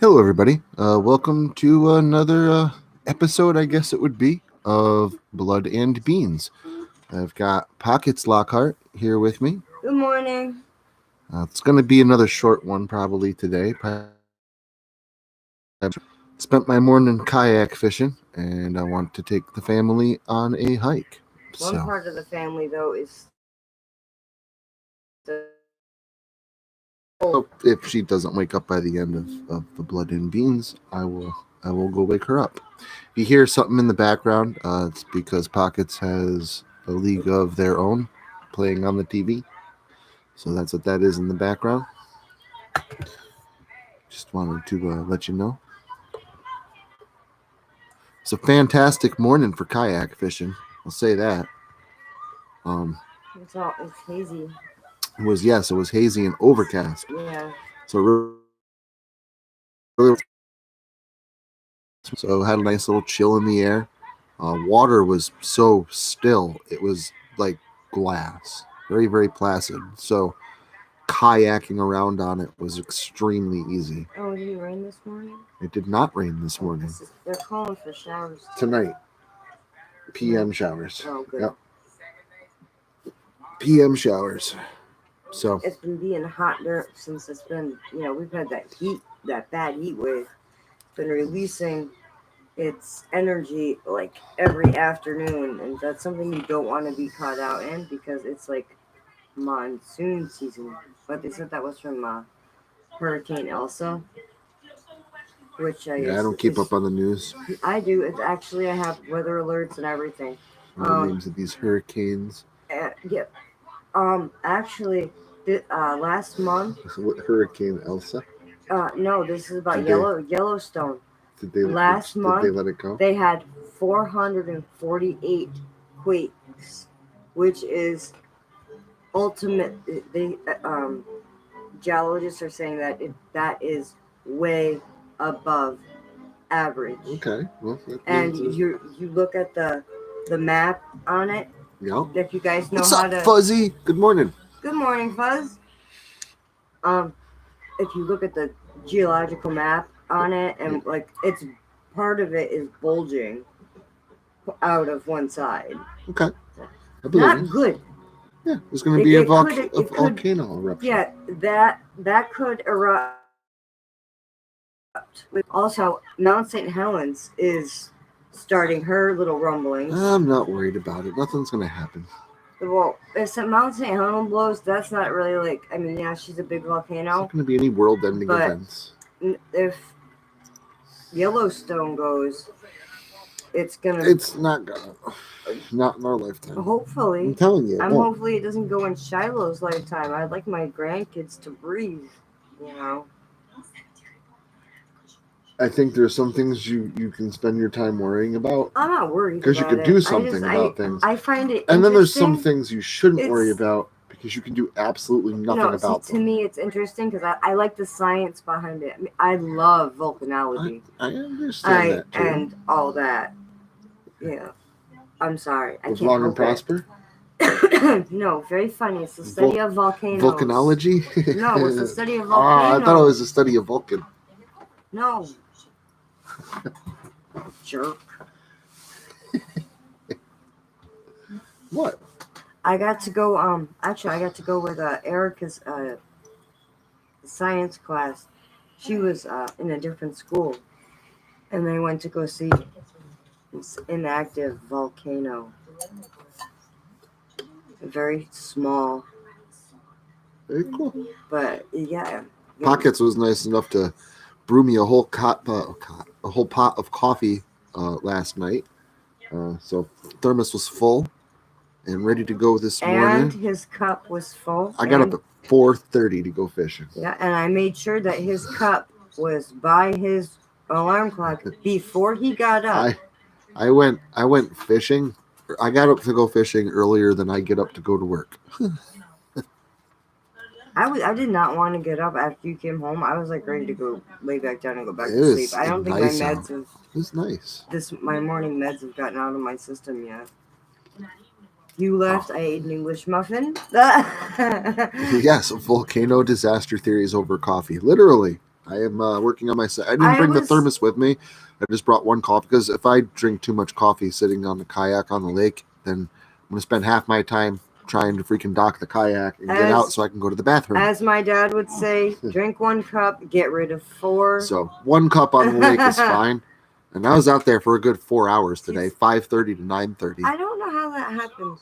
Hello, everybody. Welcome to another episode, I guess it would be, of Blood and Beans. I've got Pockets Lockhart here with me. Good morning. It's going to be another short one probably today. Spent my morning kayak fishing, and I want to take the family on a hike. One So, part of the family, though, is if she doesn't wake up by the end of the Blood and Beans, I will go wake her up. If you hear something in the background, it's because Pockets has a league of their own playing on the TV. So that's what that is in the background. Just wanted to let you know. It's a fantastic morning for kayak fishing. I'll say that. Um, it's hazy. it was hazy and overcast. Yeah. So so had a nice little chill in the air. Water was so still; it was like glass, very very placid. So kayaking around on it was extremely easy. Oh, did it rain this morning? It did not rain this morning. They're calling for showers Tonight, PM showers. Oh, good. Yep. PM showers. So it's been being hot there since it's been. We've had that bad heat wave. It's been releasing its energy like every afternoon, and that's something you don't want to be caught out in because it's like monsoon season. But they said that was from Hurricane Elsa, which I don't keep up on the news. I do. It's actually, I have weather alerts and everything. The names of these hurricanes. Yeah. Actually, last month. What, Hurricane Elsa? No, this is about Yellowstone. Did they Last month? Did they let it go? They had 448 quakes, which is ultimate. They geologists are saying that is way above average. Okay. Well, and you look at the map on it. Yeah. If you guys know What's how up, to. Fuzzy? Good morning. Good morning, Fuzz. If you look at the geological map on it, and like it's part of it is bulging out of one side. Okay. Not good. Yeah, there's going to be a volcano eruption. Yeah, that could erupt. Also, Mount St. Helens is starting her little rumblings. I'm not worried about it. Nothing's going to happen. Well, if Mount St. Helens blows, that's not really like. I mean, yeah, she's a big volcano. There's not going to be any world-ending events. If Yellowstone goes, it's not gonna. Not in our lifetime. Hopefully. I'm telling you. Hopefully it doesn't go in Shiloh's lifetime. I'd like my grandkids to breathe. I think there's some things you can spend your time worrying about. I'm not worried because you could do something about things. I find it. And then there's some things you shouldn't worry about because you can do absolutely nothing about them. To me, it's interesting because I like the science behind it. I mean, I love volcanology. I understand that too. And all that. Yeah. I'm sorry. I Live can't long help and prosper? No, very funny. It's the study of volcanoes. Volcanology? No, it's the study of volcanoes. I thought it was the study of Vulcan. No. Jerk. What? I got to go. Actually, I got to go with Erica's science class. She was in a different school, and they went to go see this inactive volcano. Very small. Very cool. But yeah. Pockets was nice enough to brew me a whole pot of coffee last night. So thermos was full and ready to go this morning. And his cup was full. I got up at 4:30 to go fishing. Yeah, and I made sure that his cup was by his alarm clock before he got up. I went fishing. I got up to go fishing earlier than I get up to go to work. I did not want to get up after you came home. I was like ready to go lay back down and go back to sleep. I don't think my meds have. It was nice. My morning meds have gotten out of my system yet. You left. I ate an English muffin. Yes, volcano disaster theories over coffee. Literally. I am working on my set. I didn't bring the thermos with me. I just brought one coffee because if I drink too much coffee sitting on the kayak on the lake, then I'm going to spend half my time trying to freaking dock the kayak and get out so I can go to the bathroom. As my dad would say, drink 1 cup, get rid of 4. So 1 cup on the lake is fine. And I was out there for a good 4 hours today, 5:30 to 9:30. I don't know how that happens.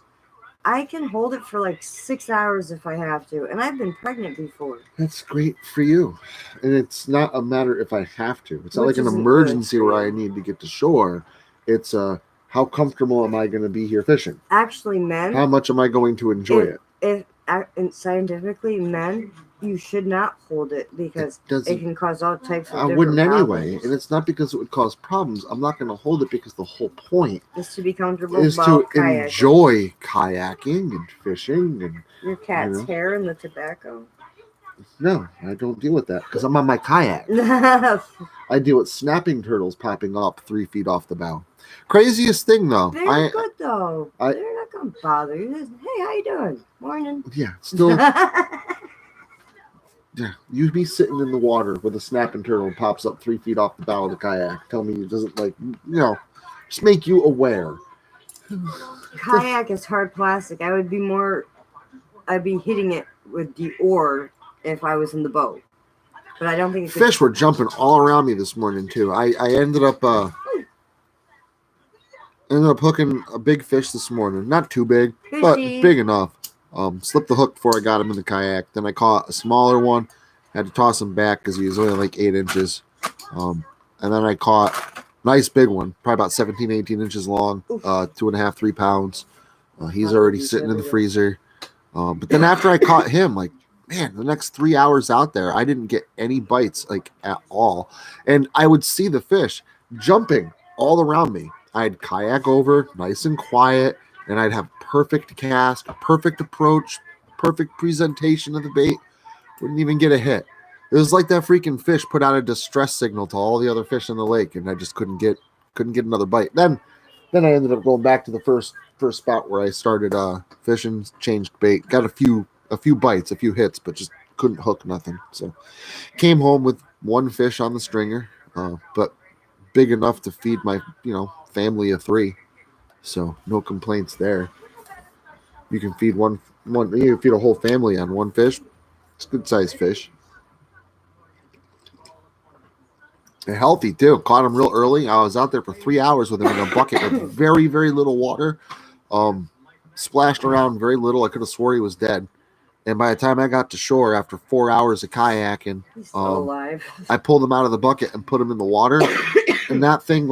I can hold it for like 6 hours if I have to, and I've been pregnant before. That's great for you. And it's not a matter if I have to. It's not like an emergency where I need to get to shore. It's how comfortable am I going to be here fishing? Actually, men. How much am I going to enjoy it? If scientifically, men, you should not hold it because it can cause all types of I wouldn't anyway, and it's not because it would cause problems. I'm not going to hold it because the whole point is to be comfortable. Is to enjoy kayaking and fishing and your cat's hair and the tobacco. No, I don't deal with that because I'm on my kayak. I deal with snapping turtles popping up 3 feet off the bow. Craziest thing though. They're good though. They're not going to bother you. Hey, how you doing? Morning. Yeah, still. Yeah, you'd be sitting in the water with a snapping turtle pops up 3 feet off the bow of the kayak. Tell me it doesn't just make you aware. Kayak is hard plastic. I'd be hitting it with the oar if I was in the boat. But I don't think fish were jumping all around me this morning too. I ended up hooking a big fish this morning. Not too big, but big enough. Slipped the hook before I got him in the kayak. Then I caught a smaller one. Had to toss him back because he was only like 8 inches. And then I caught a nice big one, probably about 17, 18 inches long, 2.5, 3 pounds. He's already sitting in the freezer. But then after I caught him, the next 3 hours out there, I didn't get any bites at all. And I would see the fish jumping all around me. I'd kayak over, nice and quiet, and I'd have perfect cast, a perfect approach, perfect presentation of the bait. Wouldn't even get a hit. It was like that freaking fish put out a distress signal to all the other fish in the lake, and I just couldn't get another bite. Then I ended up going back to the first spot where I started fishing, changed bait, got a few bites, a few hits, but just couldn't hook nothing. So came home with 1 fish on the stringer, but big enough to feed my family of 3. So no complaints there. You can feed one. You can feed a whole family on 1 fish. It's a good sized fish. And healthy too. Caught him real early. I was out there for 3 hours with him in a bucket with very, very little water. Splashed around very little. I could have swore he was dead. And by the time I got to shore after 4 hours of kayaking, he's still alive. I pulled him out of the bucket and put him in the water. And that thing,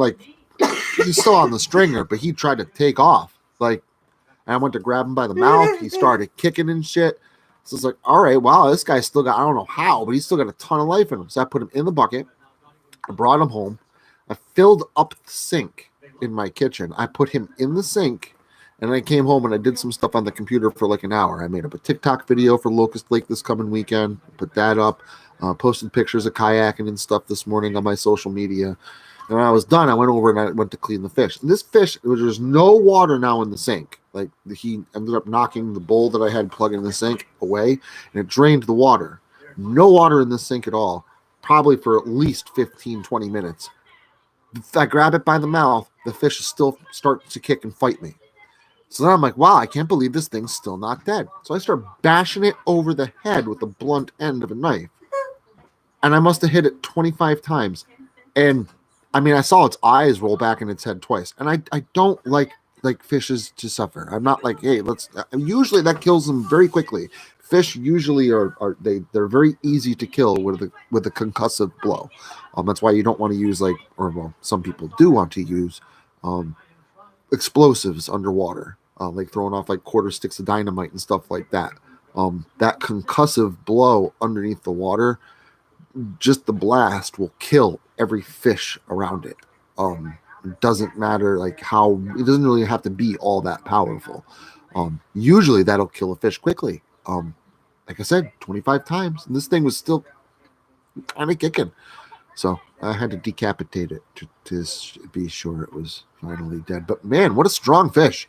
he's still on the stringer, but he tried to take off. I went to grab him by the mouth. He started kicking and shit. So it's all right, wow, this guy's still got, I don't know how, but he's still got a ton of life in him. So I put him in the bucket. I brought him home. I filled up the sink in my kitchen. I put him in the sink, and I came home and I did some stuff on the computer for an hour. I made up a TikTok video for Locust Lake this coming weekend. Put that up. Posted pictures of kayaking and stuff this morning on my social media. And when I was done, I went over and I went to clean the fish. And this fish, there's no water now in the sink. He ended up knocking the bowl that I had plugged in the sink away, and it drained the water. No water in the sink at all, probably for at least 15, 20 minutes. If I grab it by the mouth, the fish still starts to kick and fight me. So then I'm like, wow, I can't believe this thing's still not dead. So I start bashing it over the head with the blunt end of a knife. And I must have hit it 25 times. And I saw its eyes roll back in its head twice. And I don't like fishes to suffer. I'm not hey, usually that kills them very quickly. Fish usually they're very easy to kill with a concussive blow. That's why you don't want to use some people do want to use explosives underwater, throwing off quarter sticks of dynamite and stuff like that. That concussive blow underneath the water, just the blast will kill every fish around it. It doesn't matter how, it doesn't really have to be all that powerful. Usually that'll kill a fish quickly. Like I said, 25 times, and this thing was still kind of kicking. So I had to decapitate it to be sure it was finally dead. But man, what a strong fish.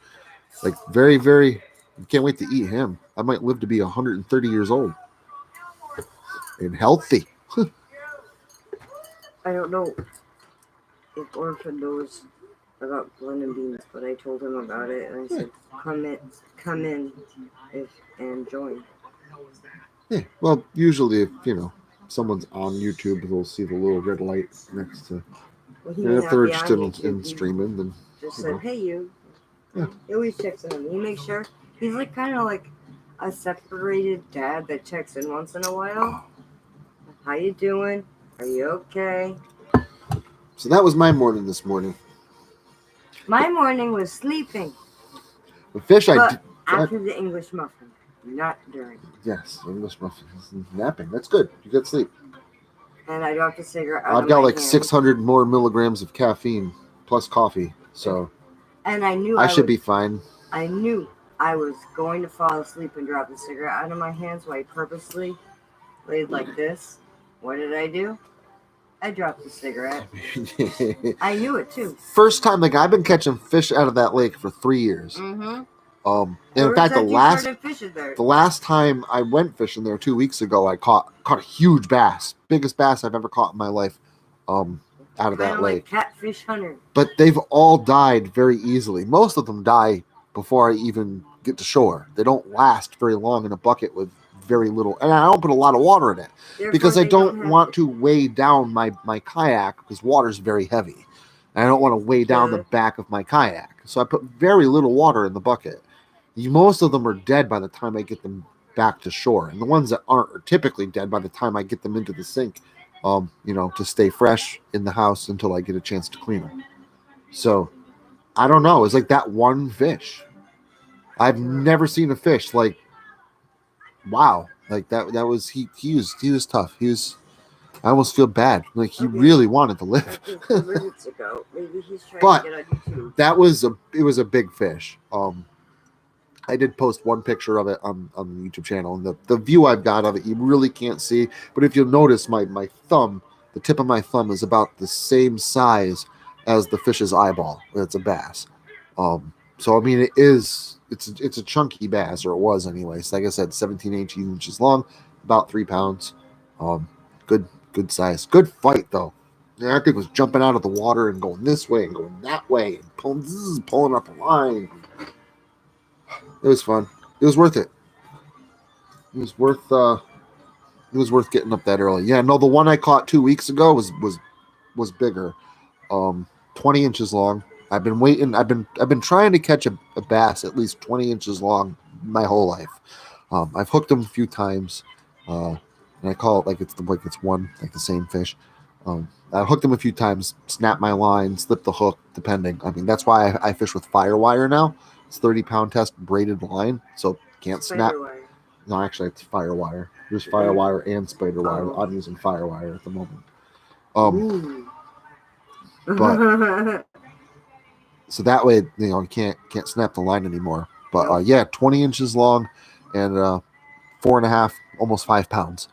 Very, very, can't wait to eat him. I might live to be 130 years old and healthy. I don't know if Orphan knows about blending beans, but I told him about it, and I said, come in, if and join." Yeah. Well, usually if someone's on YouTube, they'll see the little red light next to. Well, he And may if not they're be on interested YouTube. in He streaming, then just you said, know. "Hey, you." Yeah. He always checks in. He makes sure he's like kind of like a separated dad that checks in once in a while. How you doing? Are you okay? So that was my morning this morning. My morning was sleeping, The fish I but did. after the English muffin, not during. Yes, English muffins. Napping. That's good. You get sleep. And I dropped a cigarette out I've of got my like hand. 600 more milligrams of caffeine plus coffee, so And I knew I should be fine. I knew I was going to fall asleep and drop the cigarette out of my hand, so I purposely laid like this. What did I do? I dropped the cigarette. I knew it too. First time, like I've been catching fish out of that lake for 3 years. Mm-hmm. And in fact, the last time I went fishing there 2 weeks ago, I caught a huge bass, biggest bass I've ever caught in my life, out of that lake. Like catfish hunter. But they've all died very easily. Most of them die before I even get to shore. They don't last very long in a bucket with very little, and I don't put a lot of water in it. Therefore, because I don't want to weigh down my kayak, because water's very heavy. And I don't want to weigh down the back of my kayak. So I put very little water in the bucket. Most of them are dead by the time I get them back to shore. And the ones that aren't are typically dead by the time I get them into the sink, to stay fresh in the house until I get a chance to clean them. So I don't know. It's like that one fish. I've never seen a fish like, wow, like that was he was tough. I almost feel bad. Like he really wanted to live. Maybe he's trying but to get on it YouTube. was a big fish. I did post one picture of it on the YouTube channel, and the view I've got of it, you really can't see. But if you'll notice, my thumb, the tip of my thumb, is about the same size as the fish's eyeball. It's a bass. So I mean, it's a chunky bass, or it was anyways. Like I said, 17, 18 inches long, about 3 pounds. Good size, good fight though. Yeah, that thing was jumping out of the water and going this way and going that way and pulling up a line. It was fun. It was worth it. It was worth getting up that early. Yeah, no, the one I caught 2 weeks ago was bigger. 20 inches long. I've been waiting. I've been trying to catch a bass at least 20 inches long my whole life. I've hooked them a few times, and I call it like it's one, like the same fish. I hooked them a few times, snapped my line, slipped the hook, depending. I mean, that's why I fish with Firewire now. It's 30-pound test braided line, so can't snap. Wire. No, actually, it's Firewire. There's Firewire and Spider Wire. I'm using Firewire at the moment. But so that way, you can't snap the line anymore. But yeah, 20 inches long and 4.5, almost 5 pounds.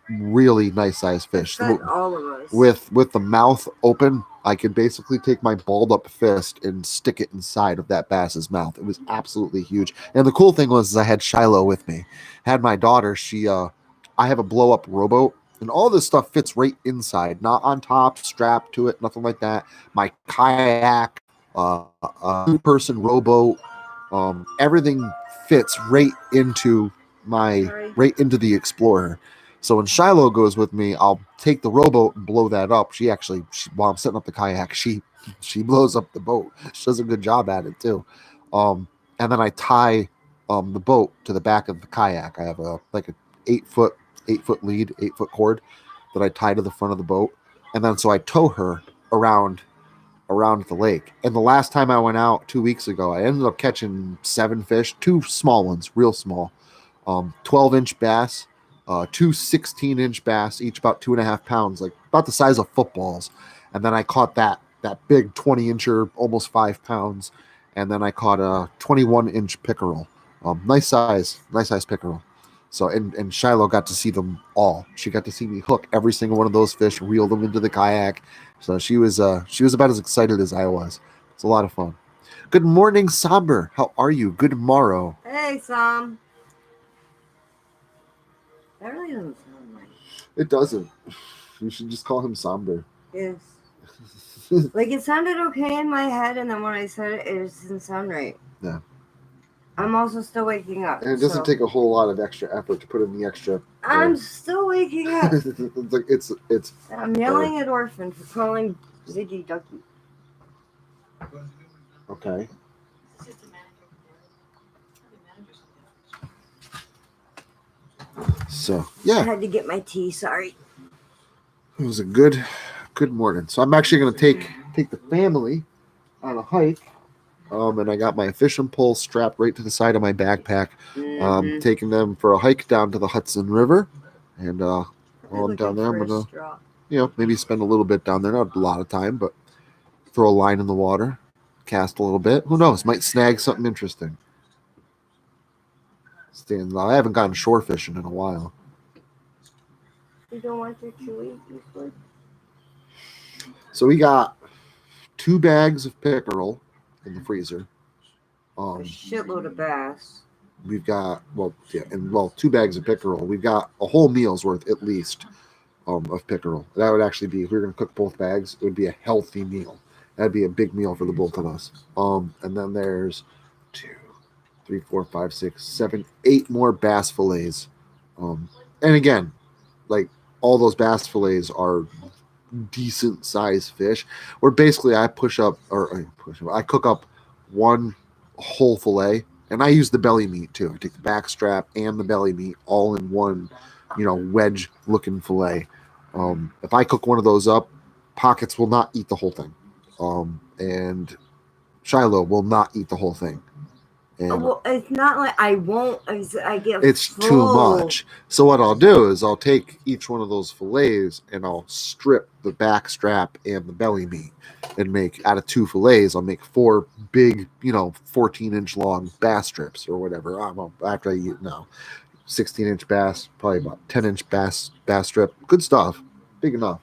Really nice size fish. All of us. With the mouth open, I could basically take my balled up fist and stick it inside of that bass's mouth. It was absolutely huge. And the cool thing was I had Shiloh with me. Had my daughter. I have a blow up rowboat, and all this stuff fits right inside, not on top, strapped to it, nothing like that. My kayak, a 2-person rowboat, everything fits right into the Explorer. So when Shiloh goes with me, I'll take the rowboat and blow that up. While I'm setting up the kayak, she blows up the boat. She does a good job at it too. And then I tie the boat to the back of the kayak. I have a 8-foot lead, 8-foot cord that I tie to the front of the boat, and then so I tow her around the lake. And the last time I went out 2 weeks ago, I ended up catching 7 fish, 2 small ones, real small, 12-inch bass. 2 16-inch bass, each about 2.5 pounds, like about the size of footballs. And then I caught that big 20-incher, almost 5 pounds. And then I caught a 21-inch pickerel, nice size pickerel. So and Shiloh got to see them all. She got to see me hook every single one of those fish, reel them into the kayak. So she was about as excited as I was. It's a lot of fun. Good morning, Somber. How are you? Good morrow. Hey, Sam. That really doesn't sound right. It doesn't. You should just call him Somber. Yes. Like, it sounded okay in my head, and then when I said it, it just didn't sound right. Yeah. I'm also still waking up. And it doesn't take a whole lot of extra effort to put in the extra. I'm still waking up. it's I'm yelling at Orphan for calling Ziggy Ducky. Okay. So yeah, I had to get my tea. Sorry. it was a good morning. So I'm actually going to take the family on a hike. And I got my fishing pole strapped right to the side of my backpack. Taking them for a hike down to the Hudson River, and while I'm down there, I'm gonna, maybe spend a little bit down there. Not a lot of time, but throw a line in the water, cast a little bit. Who knows? Might snag something interesting. I haven't gone shore fishing in a while. You don't want your chewy? So we got 2 bags of pickerel in the freezer. A shitload of bass. We've got 2 bags of pickerel. We've got a whole meal's worth at least of pickerel. That would actually be, if we were going to cook both bags, it would be a healthy meal. That'd be a big meal for the both of us. And then there's 2, 3, 4, 5, 6, 7, 8 more bass fillets. And again, like, all those bass fillets are decent sized fish. Where basically I I cook up one whole fillet, and I use the belly meat too. I take the back strap and the belly meat all in one, wedge looking fillet. If I cook one of those up, Pockets will not eat the whole thing, and Shiloh will not eat the whole thing. And well, it's not like I won't. I get it's full. Too much. So what I'll do is I'll take each one of those fillets and I'll strip the back strap and the belly meat, and make, out of 2 fillets, I'll make 4 big, 14-inch long bass strips or whatever. After I eat now, 16-inch bass, probably about 10-inch bass strip. Good stuff. Big enough.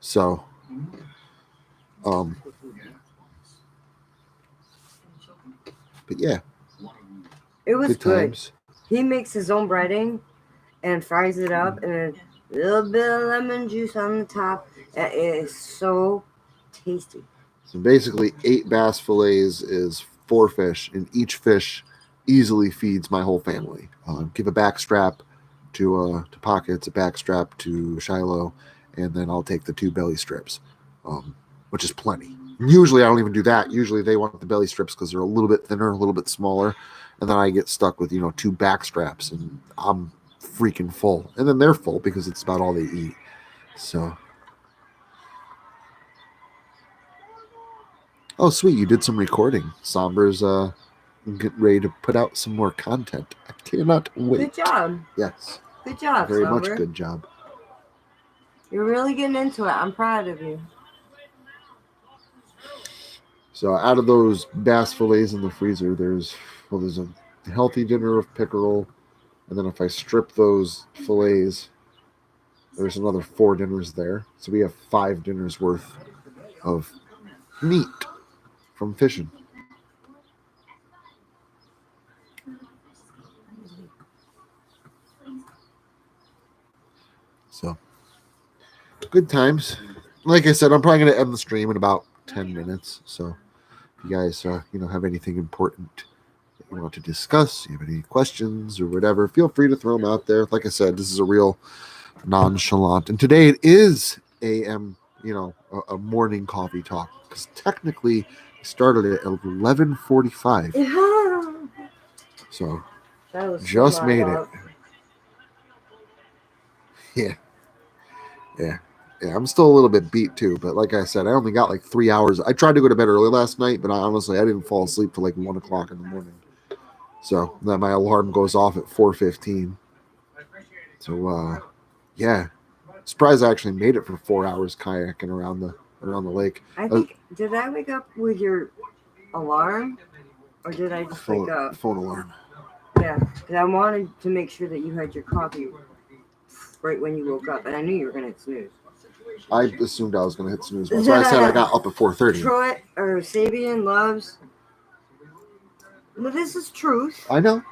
So. But yeah, it was good. Times. He makes his own breading and fries it up, and a little bit of lemon juice on the top. It is so tasty. So basically, 8 bass fillets is 4 fish, and each fish easily feeds my whole family. Give a back strap to Pockets, a back strap to Shiloh, and then I'll take the 2 belly strips, which is plenty. Usually I don't even do that. Usually they want the belly strips because they're a little bit thinner, a little bit smaller, and then I get stuck with 2 back straps, and I'm freaking full. And then they're full because it's about all they eat. So, oh sweet, you did some recording. Somber's getting ready to put out some more content. I cannot wait. Good job. Yes. Good job, Very Somber. much good job. You're really getting into it. I'm proud of you. So out of those bass fillets in the freezer, there's a healthy dinner of pickerel, and then if I strip those fillets, there's another 4 dinners there. So we have 5 dinners worth of meat from fishing. So good times. Like I said, I'm probably going to end the stream in about 10 minutes. So if you guys, have anything important that you want to discuss, you have any questions or whatever, feel free to throw them out there. Like I said, this is a real nonchalant. And today it is a morning coffee talk, because technically it started at 11:45. So just made it. Yeah. I'm still a little bit beat too, but like I said, I only got like 3 hours. I tried to go to bed early last night, but I didn't fall asleep till like 1 o'clock in the morning. So then my alarm goes off at 4:15. So yeah, surprised I actually made it for 4 hours kayaking around the lake. I think did I wake up with your alarm, or did I just wake up? Phone alarm. Yeah, because I wanted to make sure that you had your coffee right when you woke up, and I knew you were gonna snooze. I assumed I was going to hit snooze. That's why I said I got up at 4:30. Troy or Sabian loves. Well, this is truth. I know.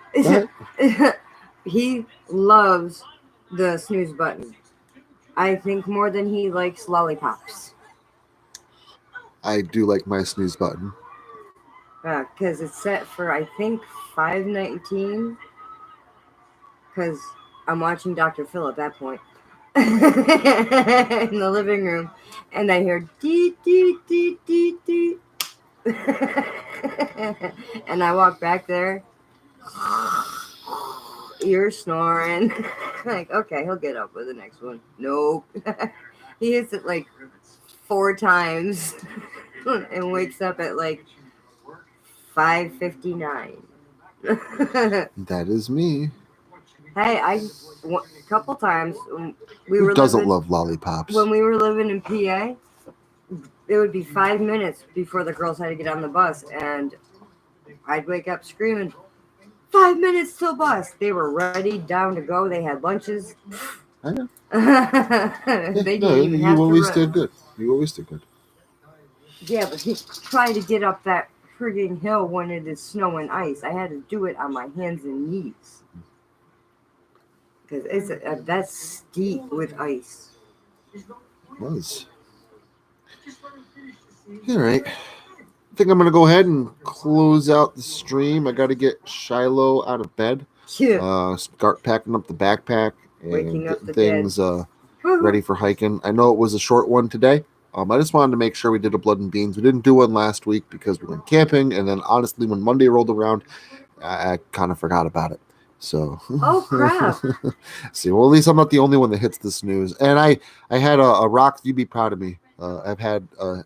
He loves the snooze button. I think more than he likes lollipops. I do like my snooze button. Because it's set for, I think, 5:19. Because I'm watching Dr. Phil at that point. In the living room. And I hear dee dee dee dee dee. And I walk back there. You're snoring. Like, okay, he'll get up with the next one. Nope. He hits it like 4 times and wakes up at like 5:59. That is me. Hey, a couple times we Who were doesn't living, love lollipops? when we were living in PA, it would be 5 minutes before the girls had to get on the bus, and I'd wake up screaming, 5 minutes till bus. They were ready, down to go. They had lunches. I know. They didn't even have to always run. did good. You always did good. Yeah, but trying to get up that frigging hill when it is snow and ice, I had to do it on my hands and knees. Because that's steep with ice. It was. All right. I think I'm going to go ahead and close out the stream. I got to get Shiloh out of bed. Yeah. Start packing up the backpack and Waking up getting the things ready for hiking. I know it was a short one today. I just wanted to make sure we did a blood and beans. We didn't do one last week because we went camping, and then honestly, when Monday rolled around, I kind of forgot about it. So, Oh crap! See, well, at least I'm not the only one that hits the snooze. And I had a rock. You'd be proud of me. I've had 2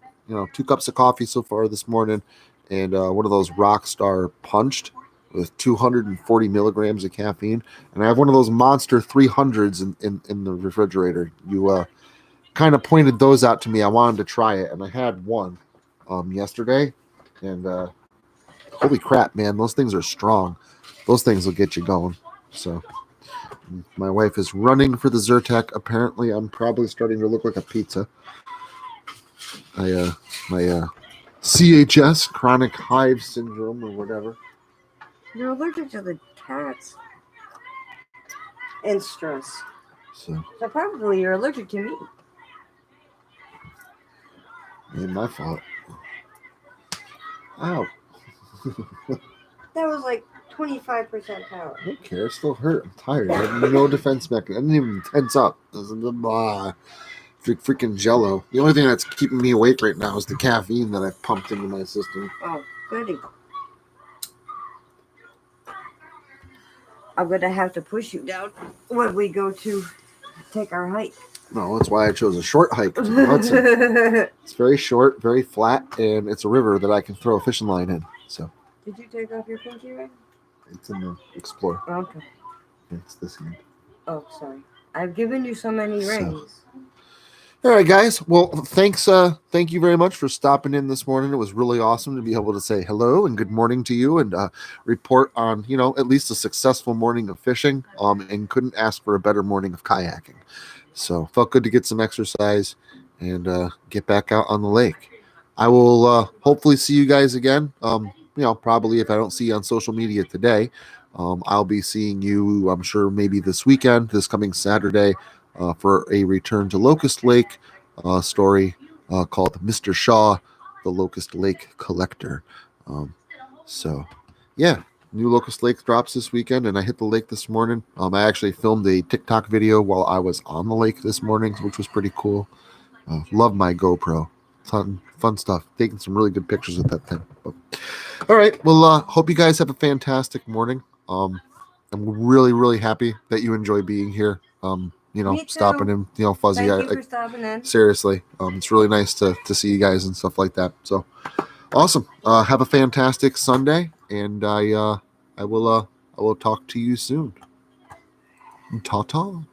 cups of coffee so far this morning, and one of those Rockstar Punched with 240 milligrams of caffeine, and I have one of those Monster 300s in the refrigerator. You kind of pointed those out to me. I wanted to try it, and I had one yesterday, and holy crap, man, those things are strong. Those things will get you going. So my wife is running for the Zyrtec. Apparently, I'm probably starting to look like a pizza. My CHS, chronic hive syndrome, or whatever. You're allergic to the cats and stress. So probably you're allergic to me. ain't my fault. Ow. That was like 25% power. I don't care. It still hurt. I'm tired. I have no defense mechanism. I didn't even tense up. Freaking Jello. The only thing that's keeping me awake right now is the caffeine that I've pumped into my system. Oh, goody. I'm gonna have to push you down when we go to take our hike. No, that's why I chose a short hike to the Hudson. It's very short, very flat, and it's a river that I can throw a fishing line in. So. Did you take off your pinky ring? It's in the Explorer. Okay. It's this hand. Oh, sorry. I've given you so many rings. All right, guys. Well, thanks. Thank you very much for stopping in this morning. It was really awesome to be able to say hello and good morning to you and report on, at least a successful morning of fishing. And couldn't ask for a better morning of kayaking. So felt good to get some exercise and get back out on the lake. I will hopefully see you guys again. Probably if I don't see you on social media today, I'll be seeing you, I'm sure, maybe this weekend, this coming Saturday, for a Return to Locust Lake story called Mr. Shaw, the Locust Lake Collector. Yeah, new Locust Lake drops this weekend, and I hit the lake this morning. I actually filmed a TikTok video while I was on the lake this morning, which was pretty cool. Love my GoPro. Fun stuff. Taking some really good pictures with that thing. But, all right. Well, hope you guys have a fantastic morning. I'm really, really happy that you enjoy being here. Stopping in, Fuzzy. Thank you for stopping in. Seriously, it's really nice to see you guys and stuff like that. So awesome. Have a fantastic Sunday, and I will talk to you soon. Ta-ta.